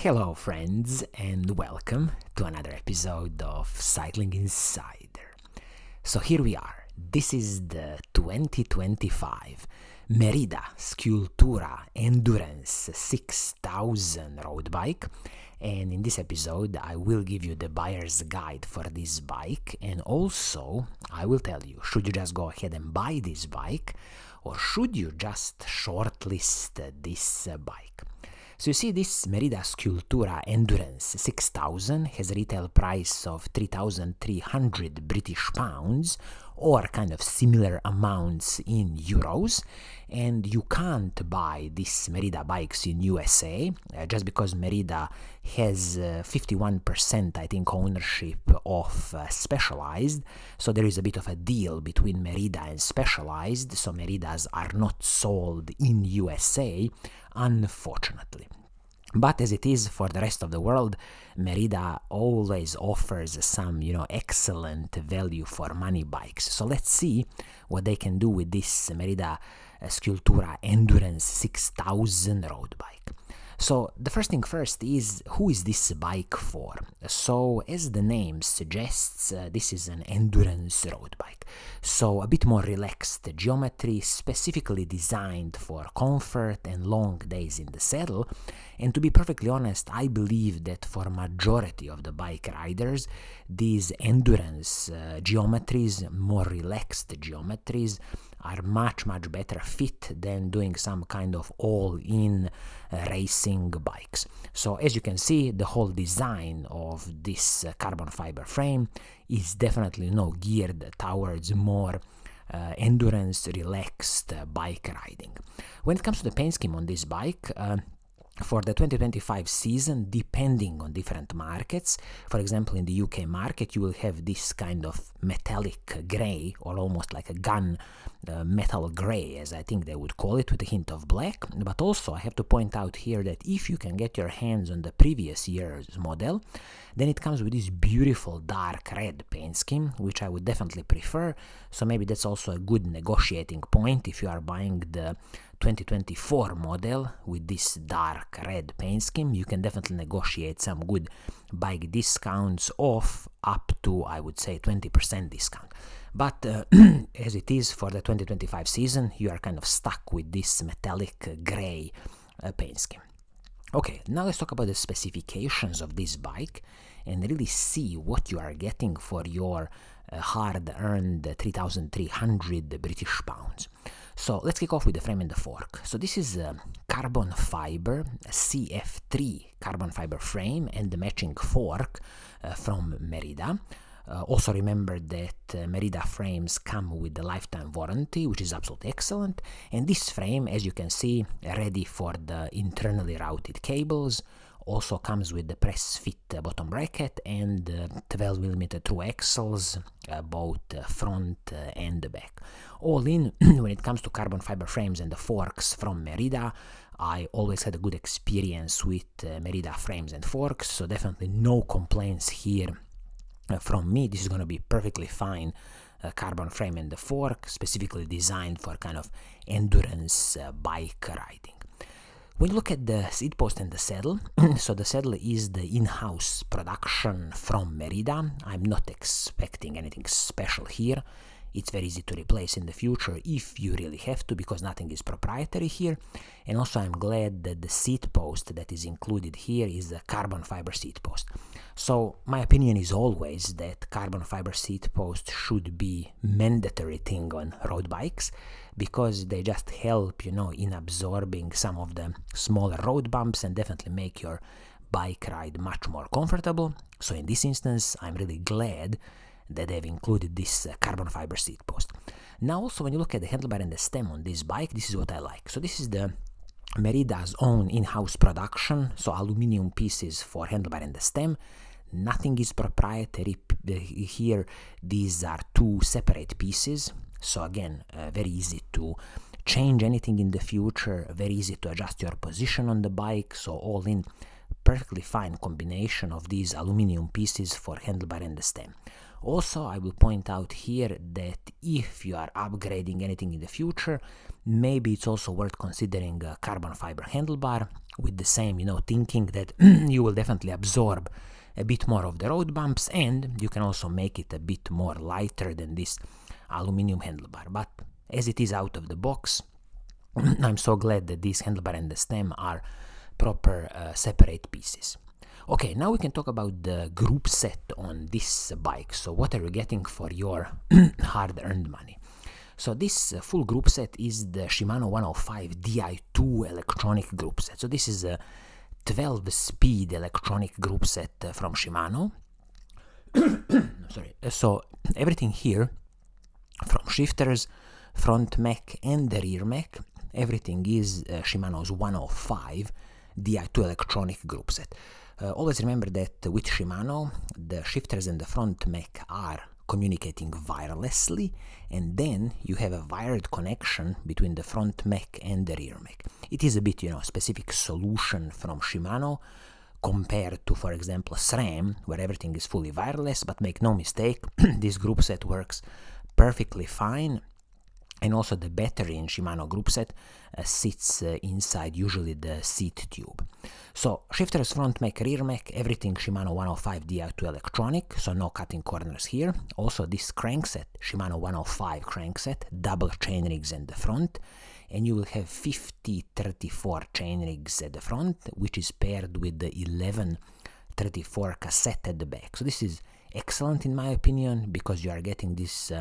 Hello friends and welcome to another episode of Cycling Insider. So here we are. This is the 2025 Merida Scultura Endurance 6000 road bike, and in this episode I will give you the buyer's guide for this bike, and also I will tell you, should you just go ahead and buy this bike or should you just shortlist this bike? So you see, this Merida Scultura Endurance 6000 has a retail price of 3,300 British pounds, or kind of similar amounts in euros, and you can't buy this Merida Bikes in USA just because Merida has 51% I think ownership of Specialized, so there is a bit of a deal between Merida and Specialized, so Meridas are not sold in USA, unfortunately. But as it is for the rest of the world, Merida always offers some, excellent value for money bikes. So let's see what they can do with this Merida Scultura Endurance 6000 road bike. So the first thing first is, who is this bike for? So as the name suggests, this is an endurance road bike. So a bit more relaxed geometry, specifically designed for comfort and long days in the saddle. And to be perfectly honest, I believe that for majority of the bike riders, these endurance geometries, more relaxed geometries, are much better fit than doing some kind of all-in racing bikes. So as you can see, the whole design of this carbon fiber frame is definitely geared towards more endurance relaxed bike riding. When it comes to the paint scheme on this bike, for the 2025 season, depending on different markets, for example in the UK market you will have this kind of metallic grey, or almost like a gun metal grey as I think they would call it, with a hint of black. But also I have to point out here that if you can get your hands on the previous year's model, then it comes with this beautiful dark red paint scheme, which I would definitely prefer. So maybe that's also a good negotiating point if you are buying the 2024 model with this dark red paint scheme. You can definitely negotiate some good bike discounts off up to, I would say, 20% discount. But as it is for the 2025 season, you are kind of stuck with this metallic gray paint scheme. Okay, now let's talk about the specifications of this bike and really see what you are getting for your hard-earned 3,300 British pounds. So let's kick off with the frame and the fork. So this is a carbon fiber, a CF3 carbon fiber frame and the matching fork from Merida. Also remember that Merida frames come with the lifetime warranty, which is absolutely excellent. And this frame, as you can see, ready for the internally routed cables. Also comes with the press fit bottom bracket and 12mm through axles, both front and back. All in, when it comes to carbon fiber frames and the forks from Merida, I always had a good experience with Merida frames and forks, so definitely no complaints here from me. This is going to be perfectly fine carbon frame and the fork, specifically designed for kind of endurance bike riding. When you look at the seat post and the saddle, so the saddle is the in-house production from Merida. I'm not expecting anything special here. It's very easy to replace in the future if you really have to, because nothing is proprietary here. And also I'm glad that the seat post that is included here is a carbon fiber seat post. So my opinion is always that carbon fiber seat post should be mandatory thing on road bikes, because they just help, in absorbing some of the smaller road bumps and definitely make your bike ride much more comfortable. So in this instance, I'm really glad that they've included this carbon fiber seat post. Now also when you look at the handlebar and the stem on this bike, this is what I like. So this is the Merida's own in-house production, so aluminum pieces for handlebar and the stem. Nothing is proprietary here. These are two separate pieces. So again, very easy to change anything in the future, very easy to adjust your position on the bike. So all in, perfectly fine combination of these aluminum pieces for handlebar and the stem. Also, I will point out here that if you are upgrading anything in the future, maybe it's also worth considering a carbon fiber handlebar with the same, thinking that you will definitely absorb a bit more of the road bumps, and you can also make it a bit more lighter than this aluminum handlebar. But as it is out of the box, I'm so glad that this handlebar and the stem are proper separate pieces. Okay, now we can talk about the group set on this bike. So what are you getting for your hard-earned money? So this full group set is the Shimano 105 Di2 electronic group set. So this is a 12-speed electronic group set from Shimano. Sorry. So everything here, from shifters, front mech and the rear mech, everything is Shimano's 105 Di2 electronic group set. Always remember that with Shimano, the shifters and the front mech are communicating wirelessly, and then you have a wired connection between the front mech and the rear mech. It is a bit, specific solution from Shimano compared to, for example, SRAM, where everything is fully wireless, but make no mistake, this group set works perfectly fine. And also the battery in Shimano group set sits inside usually the seat tube. So shifters, front mech, rear mech, everything Shimano 105 Di2 electronic, so no cutting corners here. Also this crankset, Shimano 105 crankset, double chain rigs at the front, and you will have 50-34 chain rigs at the front, which is paired with the 11-34 cassette at the back. So this is excellent in my opinion, because you are getting this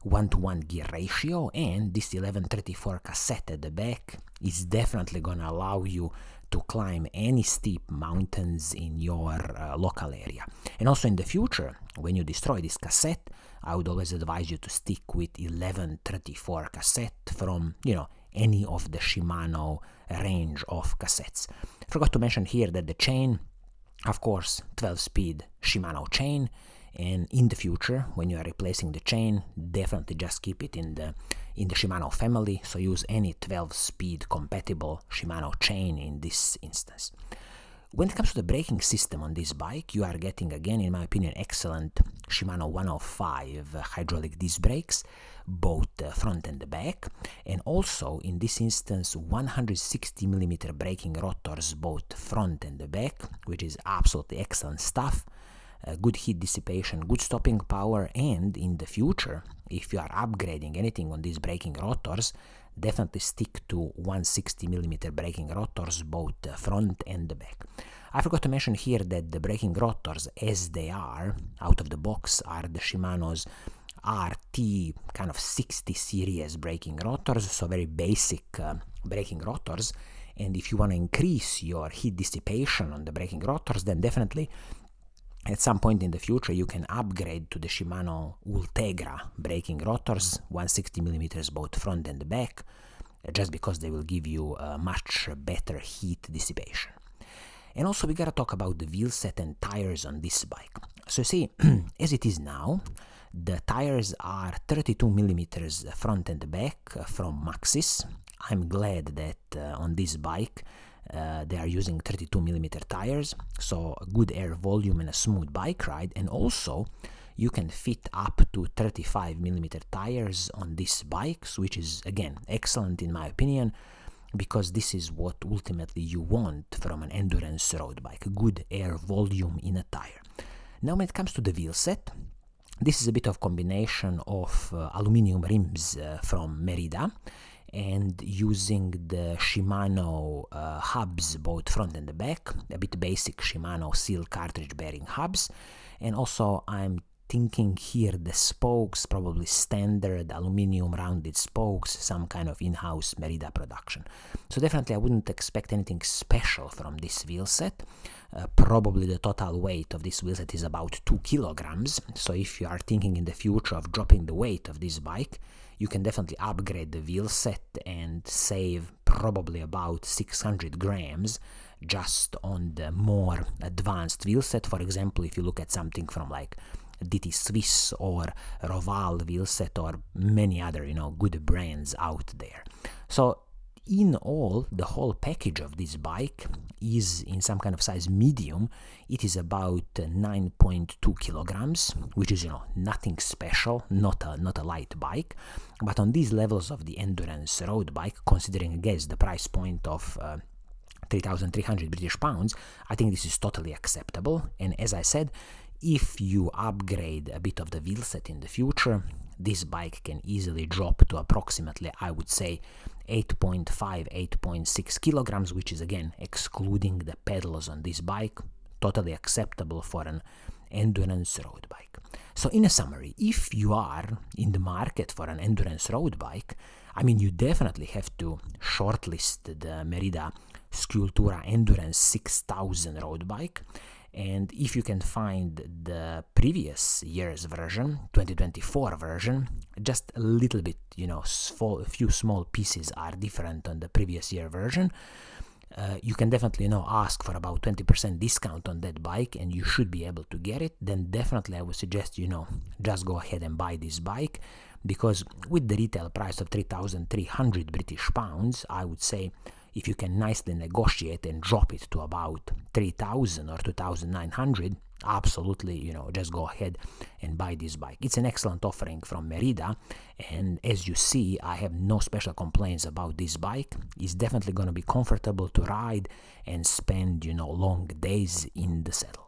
1-to-1 gear ratio, and this 11-34 cassette at the back is definitely going to allow you to climb any steep mountains in your local area. And also in the future, when you destroy this cassette, I would always advise you to stick with 11-34 cassette from, any of the Shimano range of cassettes. Forgot to mention here that the chain, of course, 12-speed Shimano chain, and in the future, when you are replacing the chain, definitely just keep it in the Shimano family, so use any 12-speed compatible Shimano chain in this instance. When it comes to the braking system on this bike, you are getting, again, in my opinion, excellent Shimano 105 hydraulic disc brakes, both front and the back, and also, in this instance, 160mm braking rotors, both front and the back, which is absolutely excellent stuff. Good heat dissipation, good stopping power, and in the future, if you are upgrading anything on these braking rotors, definitely stick to 160mm braking rotors, both front and the back. I forgot to mention here that the braking rotors, as they are out of the box, are the Shimano's RT kind of 60 series braking rotors, so very basic braking rotors. And if you want to increase your heat dissipation on the braking rotors, then definitely at some point in the future, you can upgrade to the Shimano Ultegra braking rotors, 160mm both front and back, just because they will give you a much better heat dissipation. And also, we gotta talk about the wheel set and tires on this bike. So you see, as it is now, the tires are 32mm front and back from Maxxis. I'm glad that on this bike, they are using 32mm tires, so good air volume and a smooth bike ride. And also you can fit up to 35mm tires on these bikes, which is again excellent in my opinion, because this is what ultimately you want from an endurance road bike, good air volume in a tire. Now when it comes to the wheel set, this is a bit of combination of aluminum rims from Merida and using the Shimano hubs, both front and the back, a bit basic Shimano seal cartridge bearing hubs. And also I'm thinking here the spokes, probably standard aluminum rounded spokes, some kind of in-house Merida production. So definitely I wouldn't expect anything special from this wheel set. Probably the total weight of this wheel set is about 2 kilograms. So if you are thinking in the future of dropping the weight of this bike, you can definitely upgrade the wheel set and save probably about 600 grams just on the more advanced wheel set. For example, if you look at something from like Di2 Swiss or Roval wheel set or many other, good brands out there. So in all, the whole package of this bike is in some kind of size medium. It is about 9.2 kilograms, which is, nothing special, not a light bike. But on these levels of the endurance road bike, considering again the price point of 3,300 British pounds, I think this is totally acceptable. And as I said, if you upgrade a bit of the wheelset in the future, this bike can easily drop to approximately, I would say, 8.5, 8.6 kilograms, which is again excluding the pedals on this bike, totally acceptable for an endurance road bike. So in a summary, if you are in the market for an endurance road bike, I mean, you definitely have to shortlist the Merida Scultura Endurance 6000 road bike. And if you can find the previous year's version, 2024 version, just a little bit, a few small pieces are different on the previous year version, you can definitely ask for about 20% discount on that bike, and you should be able to get it. Then definitely I would suggest just go ahead and buy this bike, because with the retail price of 3,300 British pounds, I would say if you can nicely negotiate and drop it to about 3,000 or 2,900, absolutely, just go ahead and buy this bike. It's an excellent offering from Merida, and as you see, I have no special complaints about this bike. It's definitely going to be comfortable to ride and spend, long days in the saddle.